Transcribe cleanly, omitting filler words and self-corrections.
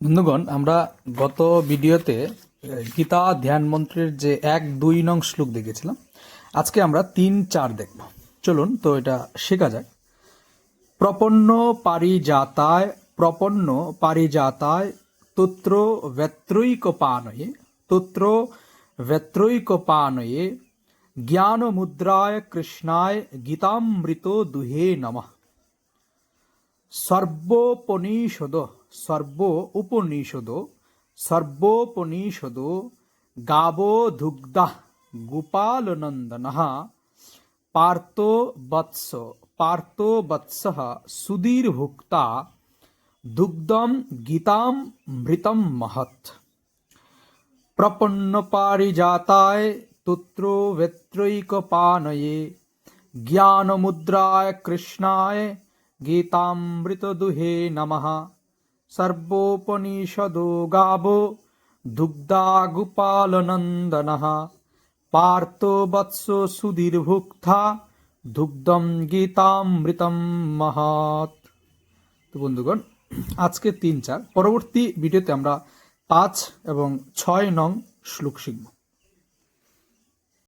বন্ধুগণ, আমরা গত ভিডিওতে গীতা ধ্যান মন্ত্রের যে 1-2 নং শ্লোক দেখেছিলাম। আজকে আমরা 3-4 দেখব। চলুন তো এটা শেখা যাক। প্রপন্ন পারিজাতায় তত্র ব্যত্রৈকপানয়ে জ্ঞান মুদ্রায় কৃষ্ণায় গীতামৃত দুহে নমঃ। সর্বোপনিষদ গাবো দুগ্ধা গোপালনন্দনঃ পার্থো বৎসঃ সুধীর্ভুক্তা দুগ্ধম গীতামৃতম মহৎ। প্রপন্ন পারিজাতায় তত্র ব্যত্রৈকপানয়ে জ্ঞান মুদ্রায় কৃষ্ণায় গীতামৃত দুহে নমঃ। সর্বোপনিষদো গাবো দুগ্ধা গোপালনন্দনঃ পার্থো বৎস সুধীর্ভুক্তা দুগ্ধম গীতামৃতম মহৎ। তো বন্ধুগণ, আজকে 3-4, পরবর্তী ভিডিওতে আমরা 5 এবং 6 নং শ্লোক শিখব।